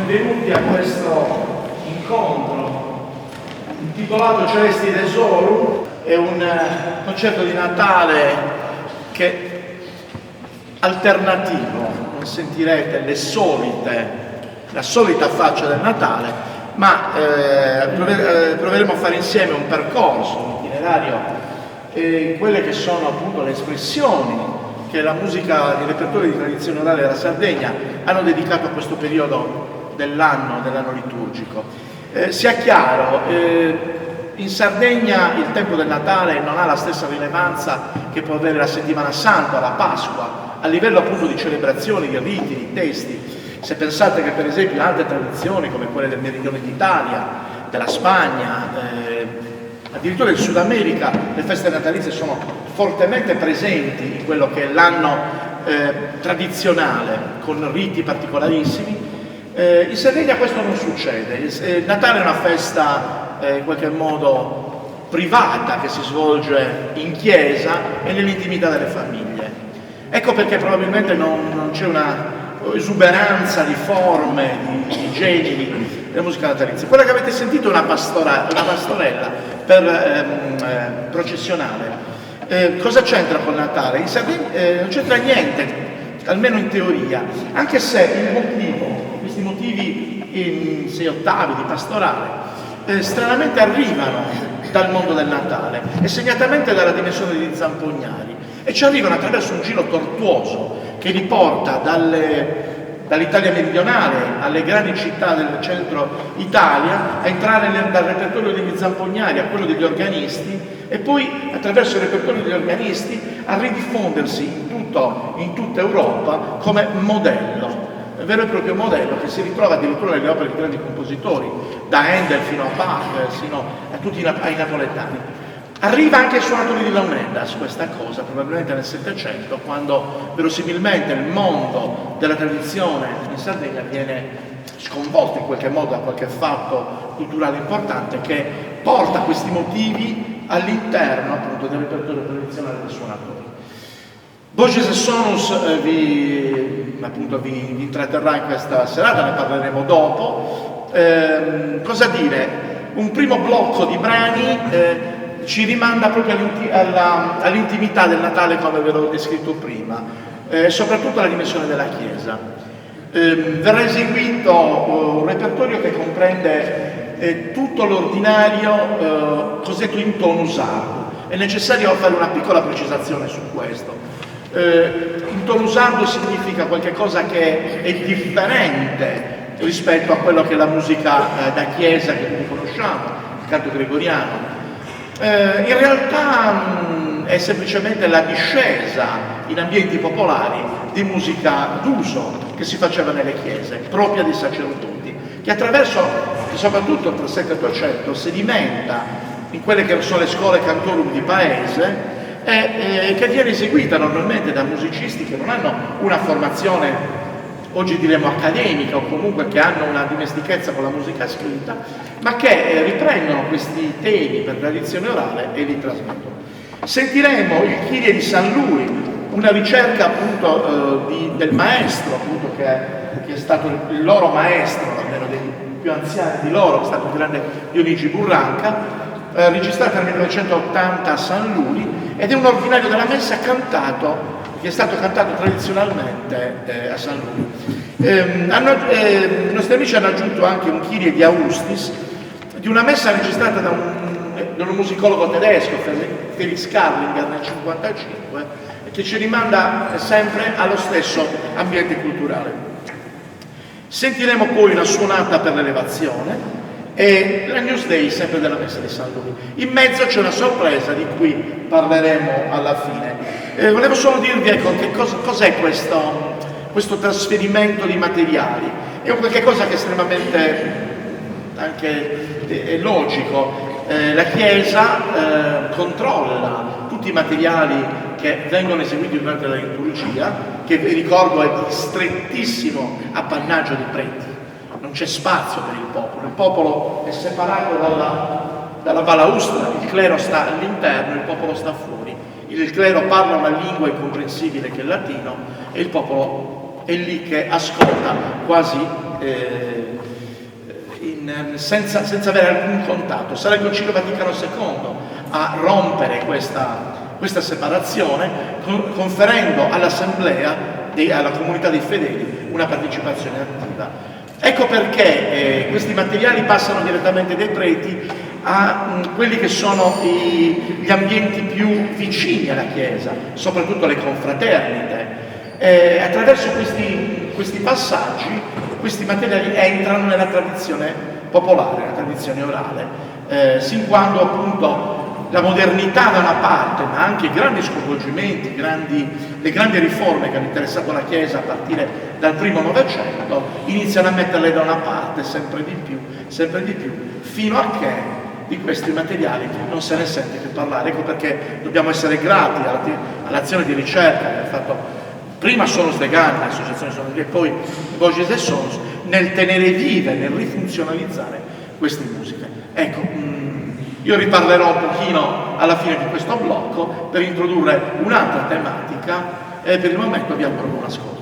benvenuti a questo incontro intitolato Celesti Desorum. È un concerto di Natale che alternativo, non sentirete la solita faccia del Natale, ma proveremo a fare insieme un percorso, un itinerario, quelle che sono appunto le espressioni che la musica di repertorio di tradizione orale della Sardegna hanno dedicato a questo periodo dell'anno liturgico. Sia chiaro, in Sardegna il tempo del Natale non ha la stessa rilevanza che può avere la Settimana Santa, la Pasqua, a livello appunto di celebrazioni, di riti, di testi. Se pensate che per esempio altre tradizioni come quelle del Meridione d'Italia, della Spagna, addirittura in Sud America, le feste natalizie sono fortemente presenti in quello che è l'anno tradizionale, con riti particolarissimi. In Sardegna questo non succede. Il Natale è una festa in qualche modo privata che si svolge in chiesa e nell'intimità delle famiglie. Ecco perché probabilmente non c'è una esuberanza di forme, di generi della musica natalizia. Quella che avete sentito è una pastorella processionale. Cosa c'entra con Natale? In Sardegna non c'entra niente, almeno in teoria, anche se questi motivi in 6 ottavi di pastorale stranamente arrivano dal mondo del Natale e segnatamente dalla dimensione di Zampognari, e ci arrivano attraverso un giro tortuoso che li porta dall'Italia meridionale alle grandi città del centro Italia, a entrare dal repertorio degli zampognari a quello degli organisti e poi attraverso il repertorio degli organisti a ridiffondersi in tutta Europa come modello, un vero e proprio modello che si ritrova addirittura nelle opere di grandi compositori, da Handel fino a Bach, fino a tutti ai napoletani. Arriva anche ai suonatori di Launeddas questa cosa, probabilmente nel Settecento, quando verosimilmente il mondo della tradizione in Sardegna viene sconvolto in qualche modo da qualche fatto culturale importante che porta questi motivi all'interno appunto del repertorio tradizionale dei suonatori. Borges e Sonus vi intratterrà in questa serata, ne parleremo dopo. Cosa dire? Un primo blocco di brani ci rimanda proprio all'intimità del Natale, come ve l'ho descritto prima, soprattutto alla dimensione della Chiesa. Verrà eseguito un repertorio che comprende tutto l'ordinario cosiddetto in tonus arduo. È necessario fare una piccola precisazione su questo. In tonus arduo significa qualcosa che è differente rispetto a quello che è la musica da chiesa che tutti conosciamo, il canto gregoriano. In realtà è semplicemente la discesa in ambienti popolari di musica d'uso che si faceva nelle chiese, propria dei sacerdoti, che attraverso, soprattutto tra il 7 e il 800, sedimenta in quelle che sono le scuole cantorum di paese e che viene eseguita normalmente da musicisti che non hanno una formazione, oggi diremo accademica, o comunque che hanno una dimestichezza con la musica scritta, ma che riprendono questi temi per tradizione orale e li trasmettono. Sentiremo il Kyrie di San Lui, una ricerca appunto del maestro, appunto, che è stato il loro maestro, almeno dei più anziani di loro, che è stato il grande Dionigi Burranca, registrata nel 1980 a San Lui, ed è un ordinario della messa cantato, che è stato cantato tradizionalmente a San Lui. I nostri amici hanno aggiunto anche un Kyrie di Austis, di una messa registrata da un musicologo tedesco, Felix Karlinger, nel 1955, che ci rimanda sempre allo stesso ambiente culturale. Sentiremo poi una suonata per l'elevazione e la News Day sempre della messa di San Lui. In mezzo c'è una sorpresa di cui parleremo alla fine. Volevo solo dirvi, ecco, che cos'è questo trasferimento di materiali. È qualcosa che è estremamente anche è logico. La Chiesa controlla tutti i materiali che vengono eseguiti durante la liturgia, che vi ricordo è di strettissimo appannaggio di preti. Non c'è spazio per il popolo è separato dalla balaustra, il clero sta all'interno, il popolo sta fuori. Il clero parla una lingua incomprensibile che è il latino e il popolo è lì che ascolta quasi senza avere alcun contatto. Sarà il Concilio Vaticano II a rompere questa separazione, conferendo all'assemblea, alla comunità dei fedeli, una partecipazione attiva. Ecco perché questi materiali passano direttamente dai preti a quelli che sono gli ambienti più vicini alla Chiesa, soprattutto le confraternite. Attraverso questi passaggi, questi materiali entrano nella tradizione popolare, nella tradizione orale, sin quando appunto la modernità da una parte, ma anche i grandi sconvolgimenti, le grandi riforme che hanno interessato la Chiesa a partire dal primo Novecento, iniziano a metterle da una parte sempre di più, fino a che di questi materiali non se ne sente più parlare. Ecco perché dobbiamo essere grati all'azione di ricerca che ha fatto prima Sonus de Ganna, l'associazione Sonus, e poi Borges e Sonus, nel tenere vive, nel rifunzionalizzare queste musiche. Ecco, io riparlerò un pochino alla fine di questo blocco per introdurre un'altra tematica e per il momento vi auguro buon ascolto.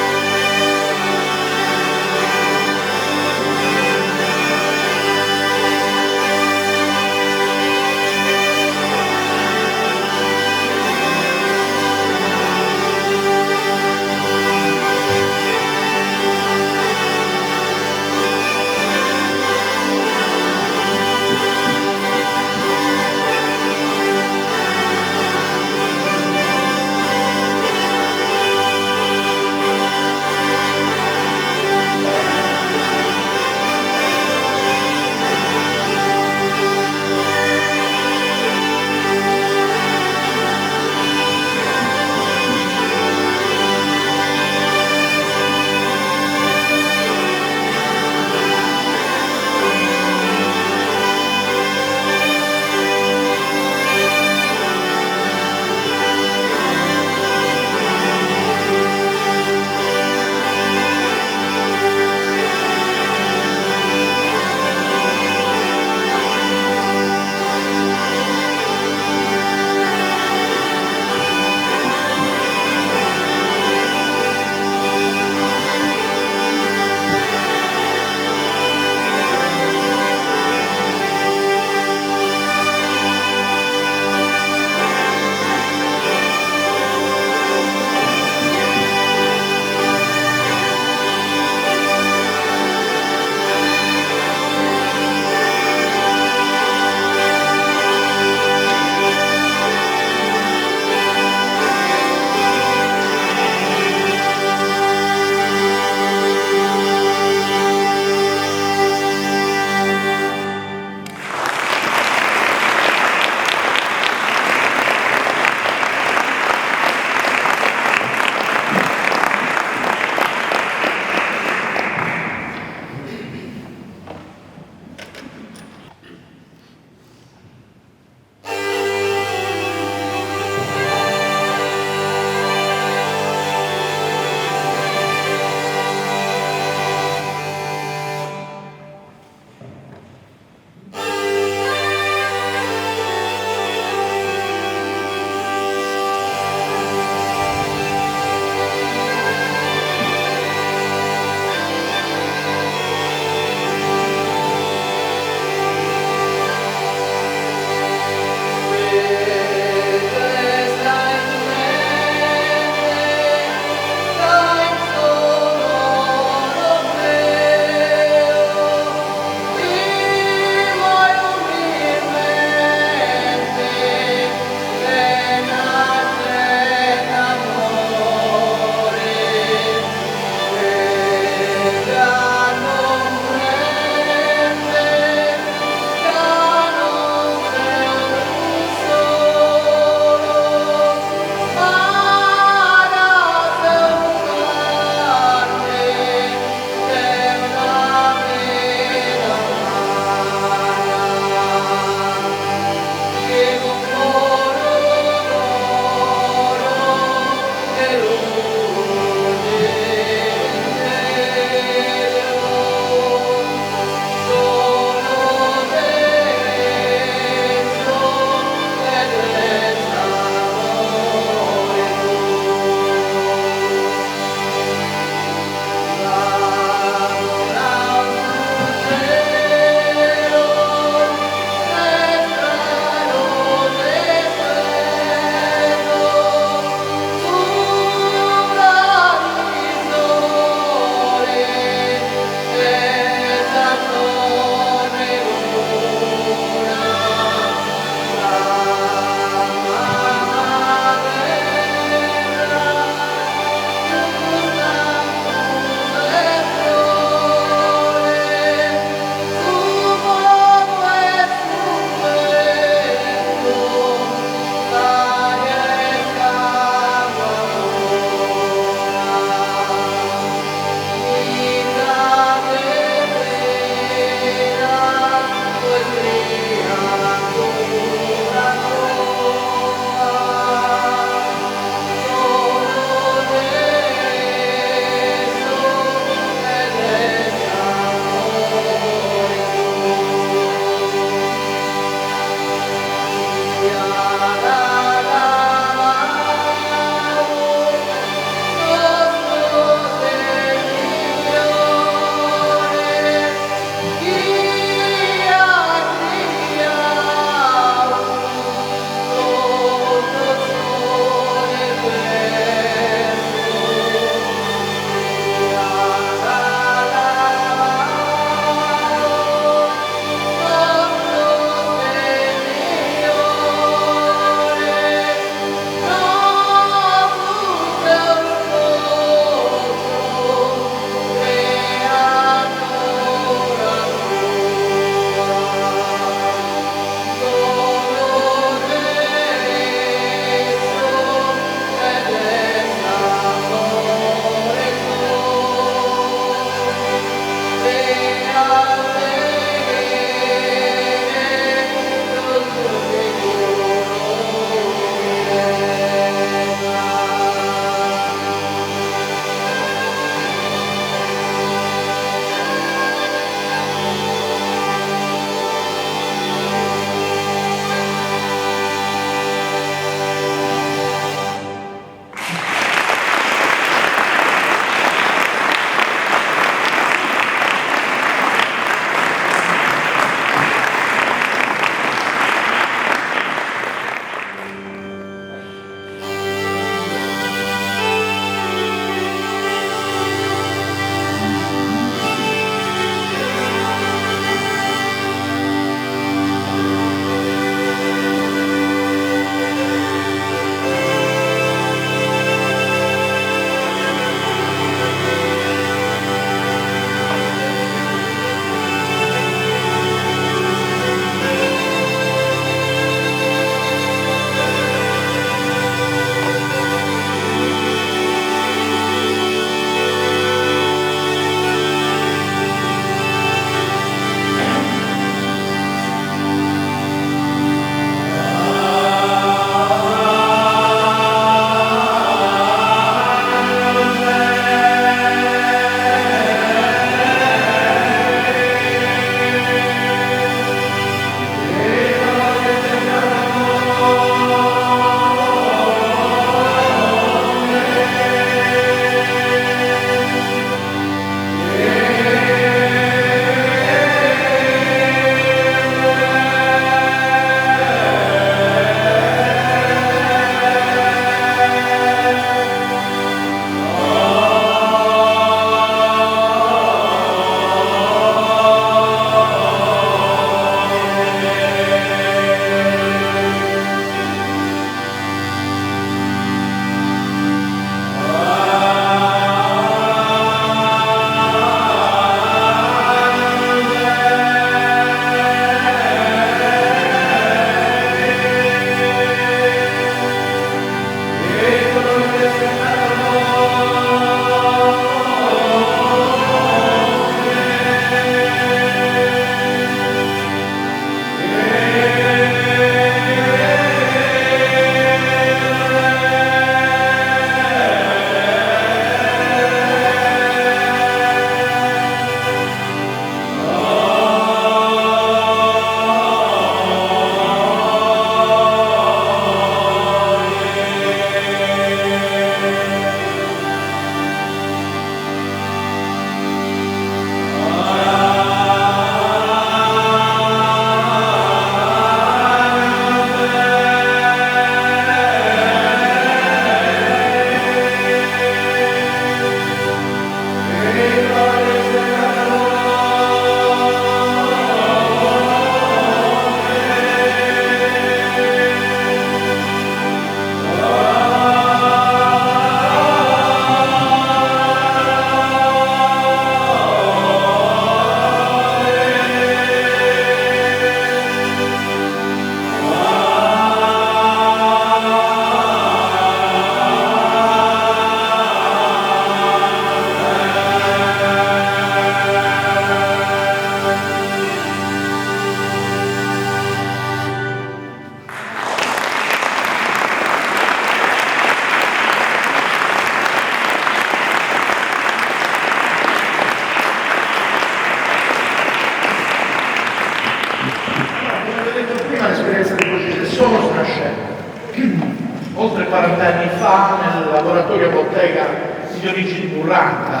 oltre 40 anni fa nel laboratorio bottega di Dionigi di Burranca,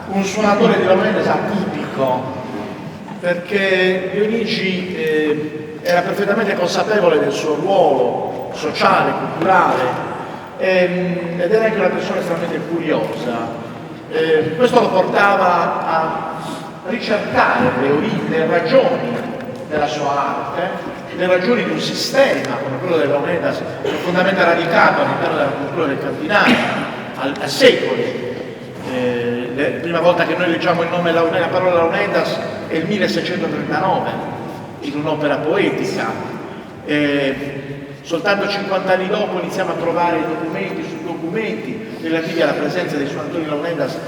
un suonatore di launeddas atipico, perché Dionigi era perfettamente consapevole del suo ruolo sociale, culturale, ed era anche una persona estremamente curiosa. Questo lo portava a ricercare le ragioni della sua arte, le ragioni di un sistema come quello delle launeddas, profondamente radicato all'interno della cultura del cardinale a secoli. La prima volta che noi leggiamo il nome la parola launeddas è il 1639 in un'opera poetica. Soltanto 50 anni dopo iniziamo a trovare documenti su documenti relativi alla presenza dei suonatori launeddas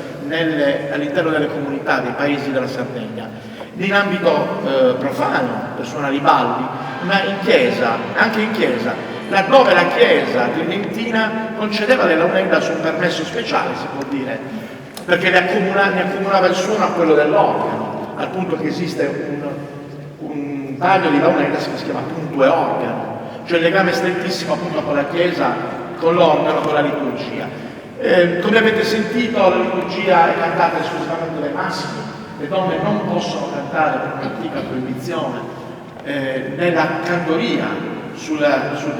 all'interno delle comunità dei paesi della Sardegna, in ambito profano per suonare i balli, ma in chiesa, anche in chiesa, laddove la chiesa tridentina concedeva alle launeddas un permesso speciale, si può dire, perché ne accomunava il suono a quello dell'organo, al punto che esiste un taglio di launeddas che si chiama punto e organo, cioè il legame strettissimo appunto con la chiesa, con l'organo, con la liturgia. Come avete sentito, la liturgia è cantata esclusivamente dai maschi, le donne non possono cantare per un'antica proibizione nella cantoria sul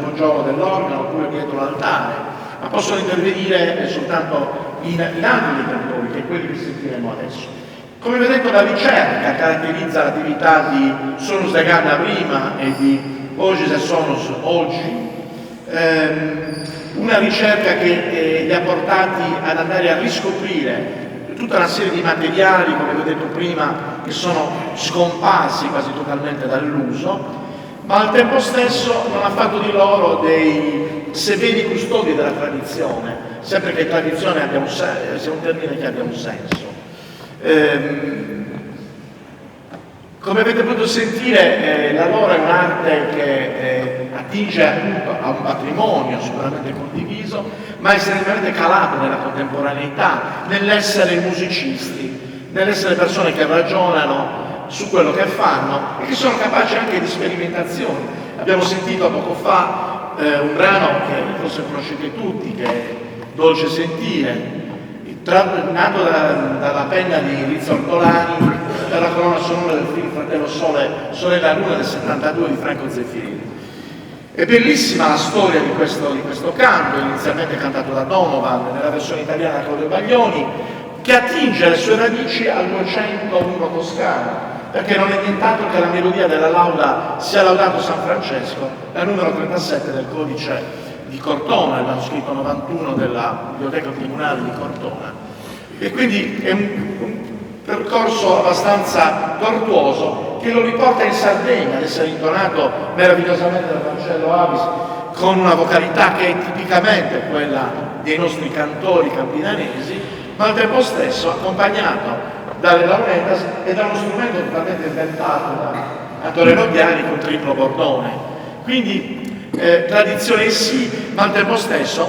poggiolo dell'organo oppure dietro l'altare, ma possono intervenire soltanto in altri cantori, che è quelli che sentiremo adesso. Come vedete, la ricerca caratterizza l'attività di Sonus de Ganna prima e di Oggi e Sonus oggi, una ricerca che li ha portati ad andare a riscoprire tutta una serie di materiali, come vi ho detto prima, che sono scomparsi quasi totalmente dall'uso, ma al tempo stesso non ha fatto di loro dei severi custodi della tradizione, sempre che tradizione sia un termine che abbia un senso. Come avete potuto sentire, la loro è un'arte che attinge a un patrimonio sicuramente condiviso, ma estremamente calato nella contemporaneità, nell'essere musicisti, nell'essere persone che ragionano su quello che fanno e che sono capaci anche di sperimentazioni. Abbiamo sentito poco fa un brano che forse conoscete tutti, che è Dolce Sentire, nato dalla penna di Rizzo Ortolani per la colonna sonora del film Fratello Sole, Sole e la Luna del 72 di Franco Zeffirelli. È bellissima la storia di questo canto, inizialmente cantato da Donovan nella versione italiana da Claudio Baglioni, che attinge le sue radici al 201 toscano, perché non è nient'altro che la melodia della lauda Sia laudato San Francesco, la numero 37 del codice di Cortona, il manoscritto 91 della Biblioteca Comunale di Cortona. E quindi è un percorso abbastanza tortuoso che lo riporta in Sardegna ad essere intonato meravigliosamente da Marcello Avis con una vocalità che è tipicamente quella dei nostri cantori campinanesi, ma al tempo stesso accompagnato dalle launeddas e da uno strumento totalmente inventato da Antonello Biani con triplo bordone. Quindi tradizione sì, ma al tempo stesso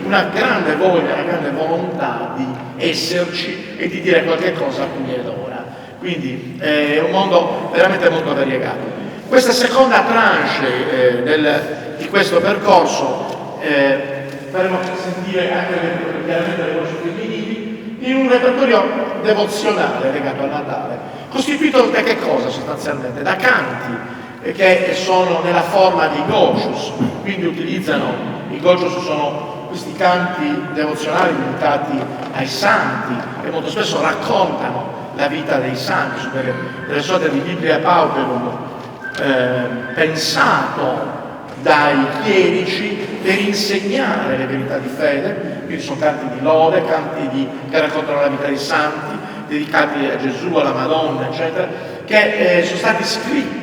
una grande voglia, una grande volontà di esserci e di dire qualche cosa qui ed ora. Quindi è un mondo veramente molto variegato. Questa seconda tranche di questo percorso faremo sentire anche chiaramente le voci femminili in un repertorio devozionale legato al Natale, costituito da che cosa sostanzialmente? Da canti che sono nella forma di gocius, quindi i gocius sono questi canti devozionali dedicati ai santi e molto spesso raccontano la vita dei santi su delle sorte di Biblia Pauperum pensato dai chierici per insegnare le verità di fede, quindi sono canti di lode, canti che raccontano la vita dei santi, dedicati a Gesù, alla Madonna, eccetera, che sono stati scritti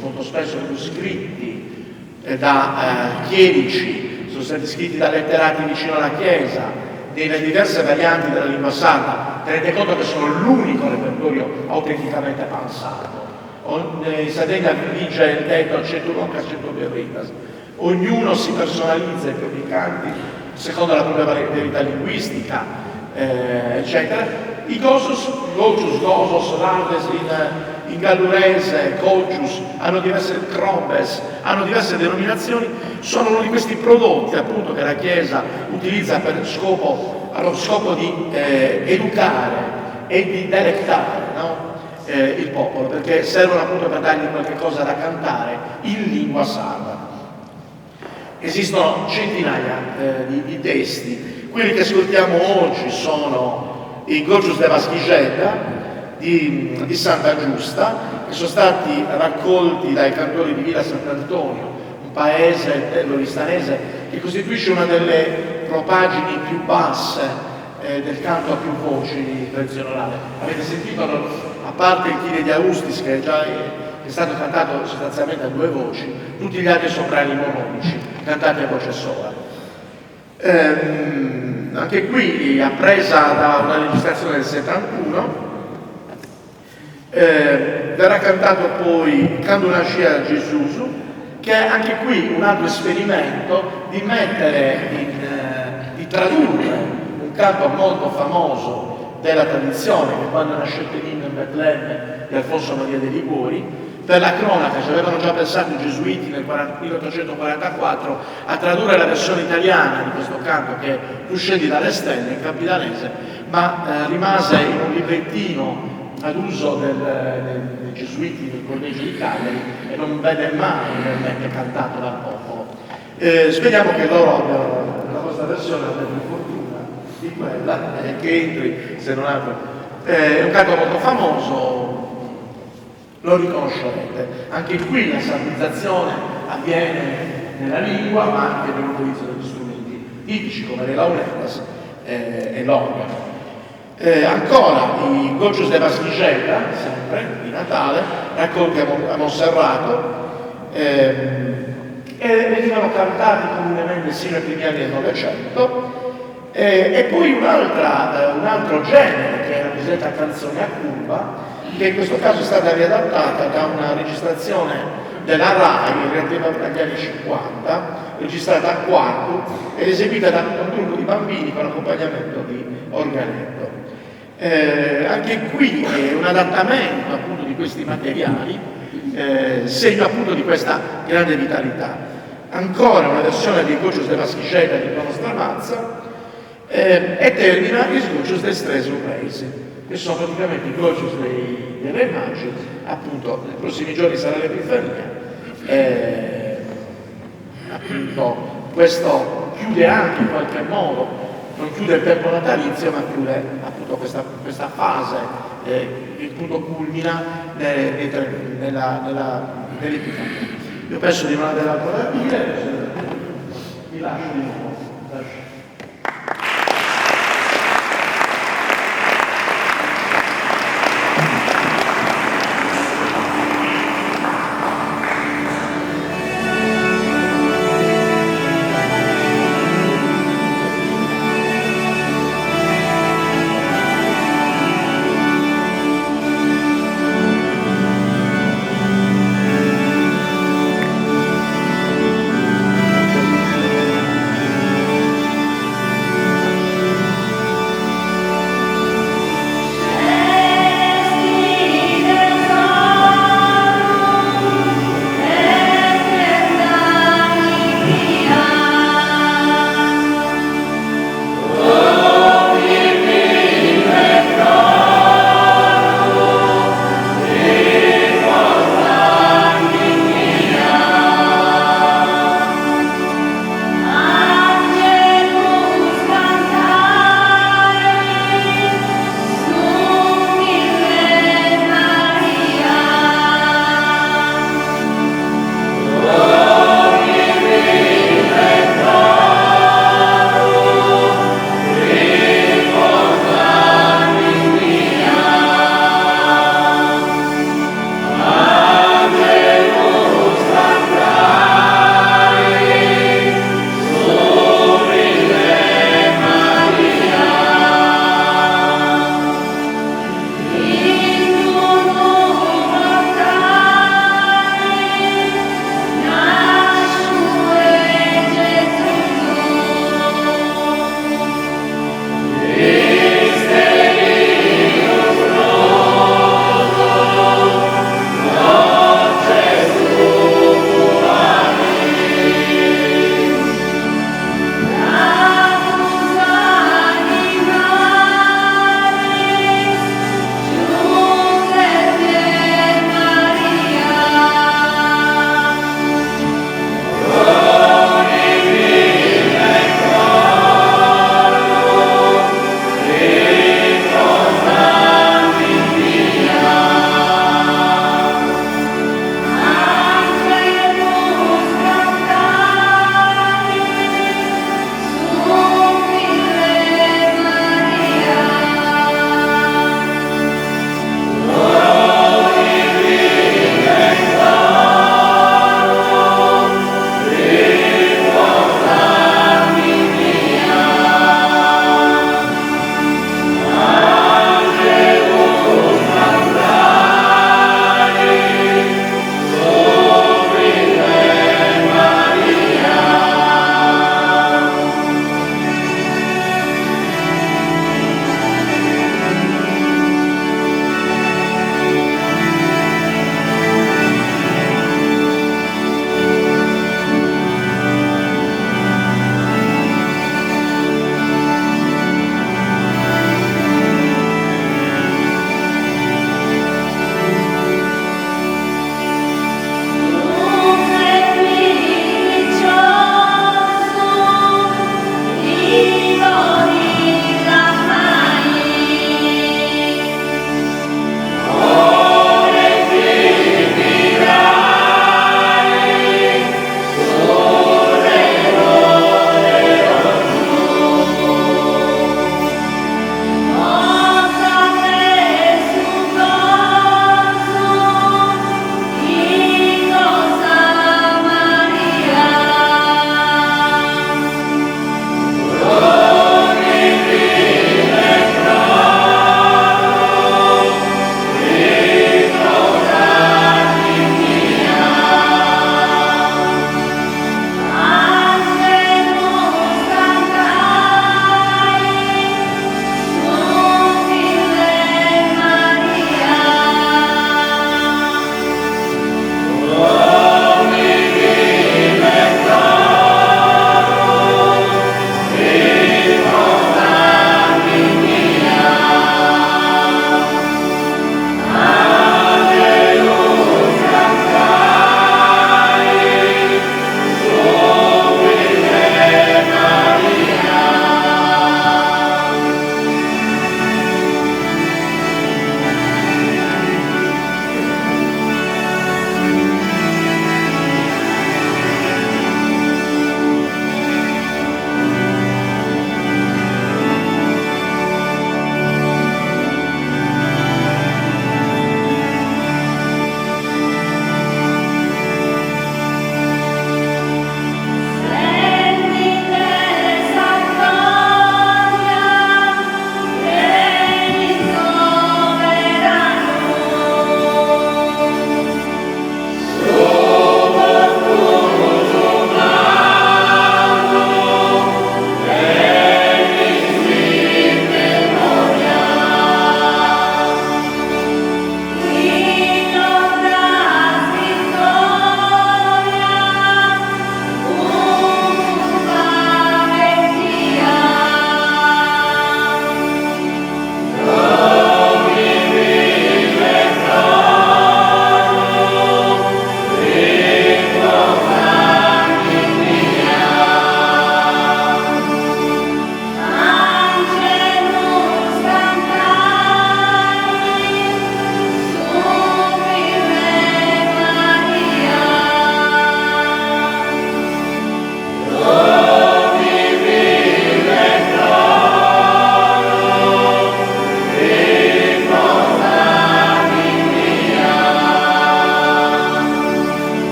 molto spesso scritti da chierici, sono stati scritti da letterati vicino alla Chiesa, nelle diverse varianti della lingua sarda. Tenete conto che sono l'unico repertorio autenticamente pensato. In Sardegna vige il detto "cento concas, cento verritas". Ognuno si personalizza i propri canti secondo la propria verità linguistica, eccetera. I gocius, laudes in gallurese, Colchus, hanno diverse Crobes, hanno diverse denominazioni, sono uno di questi prodotti appunto che la Chiesa utilizza allo scopo di educare e di delettare, no? Il popolo, perché servono appunto per dargli qualche cosa da cantare in lingua sarda. Esistono centinaia di testi. Quelli che ascoltiamo oggi sono i Gorgios de Vaschigella di Santa Giusta, che sono stati raccolti dai cantori di Villa Sant'Antonio, un paese loristanese che costituisce una delle propagini più basse del canto a più voci tradizionale. Avete sentito, a parte il Kyrie di Austis, che già è stato cantato sostanzialmente a due voci, tutti gli altri soprani monodici, cantati a voce sola. Anche qui, appresa da una registrazione del 71, verrà cantato poi Canto una scia Gesù, che è anche qui un altro esperimento di di tradurre un canto molto famoso della tradizione, che quando era sceltenino in Betlemme di Alfonso Maria dei Liguori, per la cronaca ci avevano già pensato i gesuiti nel 1844 a tradurre la versione italiana di questo canto, che Tu scendi dalle stelle, in capitanese, ma rimase in un librettino ad uso dei gesuiti del collegio di Cagliari e non venne mai realmente cantato dal popolo. Speriamo che loro abbiano, la vostra versione abbia più fortuna di quella, che entri, se non altro. È un canto molto famoso, lo riconoscerete. Anche qui la sardizzazione avviene nella lingua, ma anche nell'utilizzo degli strumenti tipici come le lauletas e l'organo. Ancora i Gorgios de Vaschigella, sempre di Natale, raccolti a Monserrato, e venivano cantati comunemente sino ai primi anni del Novecento. E poi un altro genere, che è la cosiddetta canzone a curva, che in questo caso è stata riadattata da una registrazione della RAI relativa agli anni 50, registrata a quarto ed eseguita da un gruppo di bambini con accompagnamento di organetto. Anche qui è un adattamento appunto di questi materiali, segno appunto di questa grande vitalità. Ancora una versione di Gorgios de Vaschigella di Bruno Stramazza, e termina il Gorgios de Stresa Reis, che sono praticamente i Gorgios dei Re Magi. Appunto nei prossimi giorni sarà l'Epifania, appunto questo chiude anche in qualche modo, non chiude il tempo natalizio, ma chiude appunto questa fase che appunto culmina nell'Epifania. Io penso di non avere altro da dire, vi lascio di nuovo.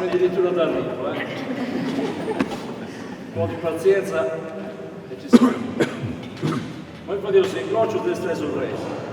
siamo addirittura d'arrivo, Un po' di pazienza e ci siamo. Poi fa Dio, se incrocio destra sul resto.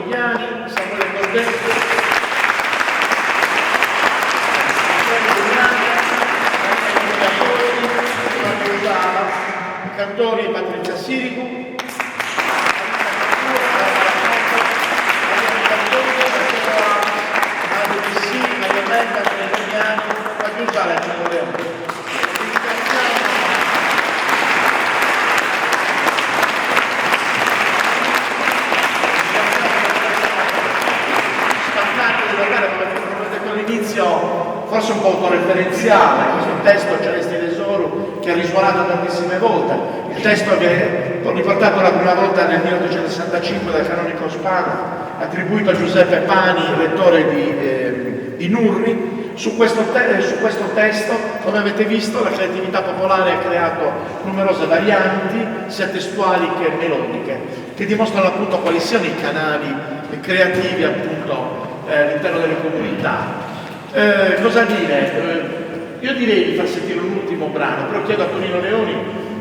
Viviani, Samuele Cordelli, cantori Patrizia Sirigu, Mario Metta, Andrea Viviani, Fabio Giala e Gianni Leone. All'inizio forse un po' autoreferenziale, questo testo Celesti Tesoro che ha risuonato tantissime volte. Il testo viene riportato la prima volta nel 1865 dal canonico Spano, attribuito a Giuseppe Pani, rettore di Nurri. Su questo testo, come avete visto, la creatività popolare ha creato numerose varianti, sia testuali che melodiche, che dimostrano appunto quali siano i canali creativi appunto all'interno delle comunità. Cosa dire? Io direi di far sentire un ultimo brano, però chiedo a Tonino Leoni,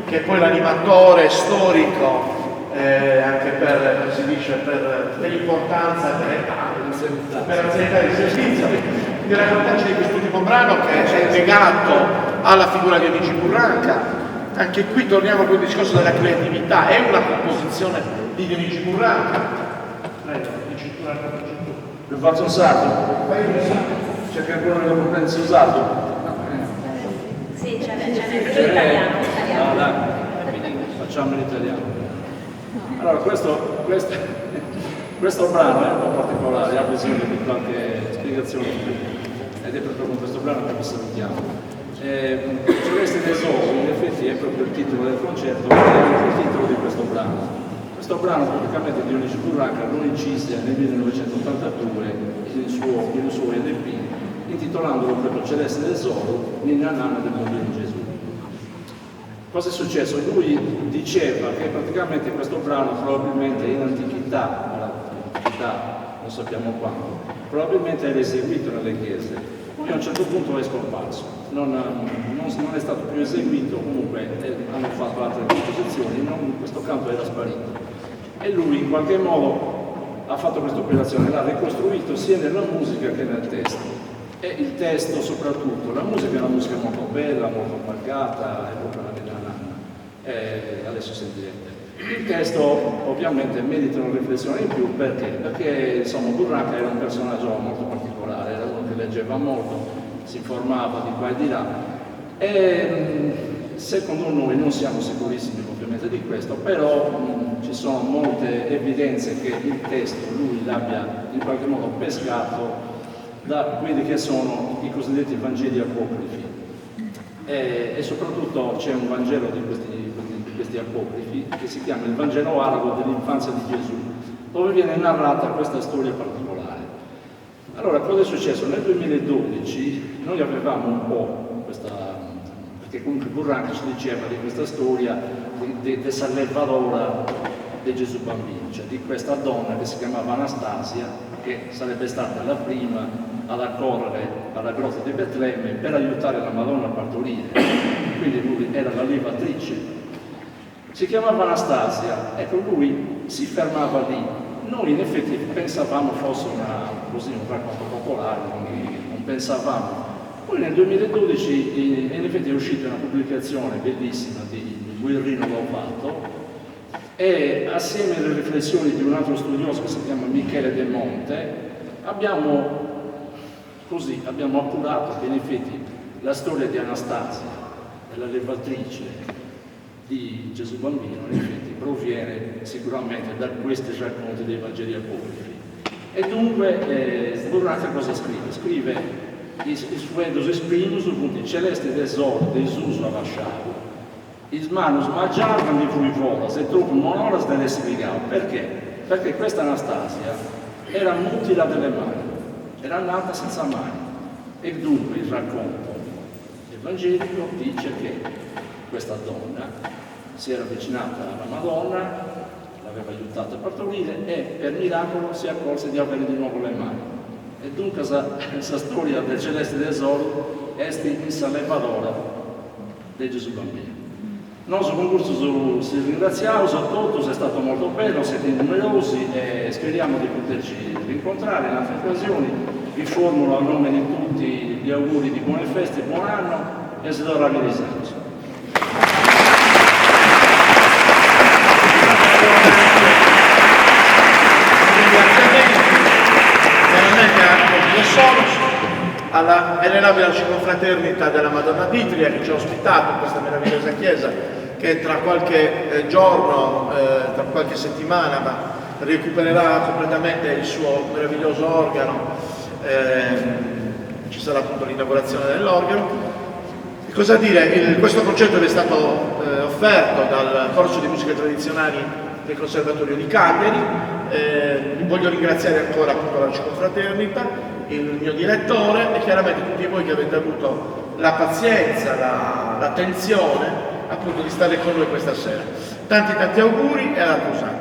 che è poi l'animatore storico, anche per, si dice, per l'importanza, per l'anzianità del servizio, di raccontarci di quest'ultimo brano che è legato alla figura di Dionigi Burranca. Anche qui torniamo al discorso della creatività, è una composizione di Dionigi Burranca. Vi faccio un salto. C'è qualcuno che lo pensa usato? Sì, c'è l'italiano. No, dai, facciamo l'italiano. Allora, questo brano è un po' particolare, ha bisogno di qualche spiegazione ed è proprio con questo brano che vi salutiamo. Celesti Tesoro, in effetti, è proprio il titolo del concerto, è il titolo di questo brano. Questo brano praticamente Dionigi Burranca lo incise nel 1982 il suo LP, intitolandolo proprio Celeste Tesoro, Ninna Nanna del mondo di Gesù. Cosa è successo? Lui diceva che praticamente questo brano probabilmente in antichità, non sappiamo quando, probabilmente era eseguito nelle chiese, poi a un certo punto è scomparso, non è stato più eseguito, comunque hanno fatto altre composizioni, questo canto era sparito. E lui in qualche modo ha fatto questa operazione, l'ha ricostruito sia nella musica che nel testo. E il testo soprattutto, la musica è una musica molto bella, molto pagata, è proprio una bella nanna. Adesso sentirete. Il testo ovviamente merita una riflessione in più, perché? Perché insomma Burranca era un personaggio molto particolare, era uno che leggeva molto, si informava di qua e di là. E secondo noi, non siamo sicurissimi ovviamente di questo, però ci sono molte evidenze che il testo lui l'abbia in qualche modo pescato da quelli che sono i cosiddetti Vangeli apocrifi. E soprattutto c'è un Vangelo di questi apocrifi che si chiama il Vangelo arabo dell'infanzia di Gesù, dove viene narrata questa storia particolare. Allora, cosa è successo? Nel 2012 noi avevamo un po' perché comunque Burranca ci diceva di questa storia di Salvadora di Gesù bambino, cioè di questa donna che si chiamava Anastasia, che sarebbe stata la prima ad accorrere alla grotta di Betlemme per aiutare la Madonna a partorire, quindi lui era la levatrice. Si chiamava Anastasia, ecco, lui si fermava lì. Noi in effetti pensavamo fosse un racconto popolare, non pensavamo. Poi nel 2012 in effetti è uscita una pubblicazione bellissima di Guerrino Lovato, e assieme alle riflessioni di un altro studioso che si chiama Michele De Monte abbiamo appurato che in effetti la storia di Anastasia, la levatrice di Gesù bambino, in effetti proviene sicuramente da questi racconti dei Vangeli apocrifi. E dunque Burranca cosa scrive? Scrive os primos punti celeste tesoro de Jesus lavachado, is manus mangiavano di fruivolas e troppo monoras delle spiegavo. Perché? Perché questa Anastasia era mutila delle mani, era nata senza mani, e dunque il racconto evangelico dice che questa donna si era avvicinata alla Madonna, l'aveva aiutata a partorire e per miracolo si accorse di avere di nuovo le mani. E dunque questa storia del celeste tesoro è in Salvadora di Gesù bambino. nostro concorso si ringraziamo a tutti, è stato molto bello, siete numerosi e speriamo di poterci rincontrare in altre occasioni. Vi formulo a nome di tutti gli auguri di buone feste, buon anno e si dovrà rivisarci. Veramente alla venerabile arciconfraternita della Madonna d'Itria che ci ha ospitato in questa meravigliosa chiesa, che tra qualche giorno, tra qualche settimana, recupererà completamente il suo meraviglioso organo. Ci sarà appunto l'inaugurazione dell'organo. Cosa dire? Questo concerto è stato offerto dal corso di musiche tradizionali del Conservatorio di Cagliari. Voglio ringraziare ancora appunto l'Arciconfraternita, il mio direttore e chiaramente tutti voi che avete avuto la pazienza, l'attenzione appunto di stare con noi questa sera. Tanti auguri e alla prossima.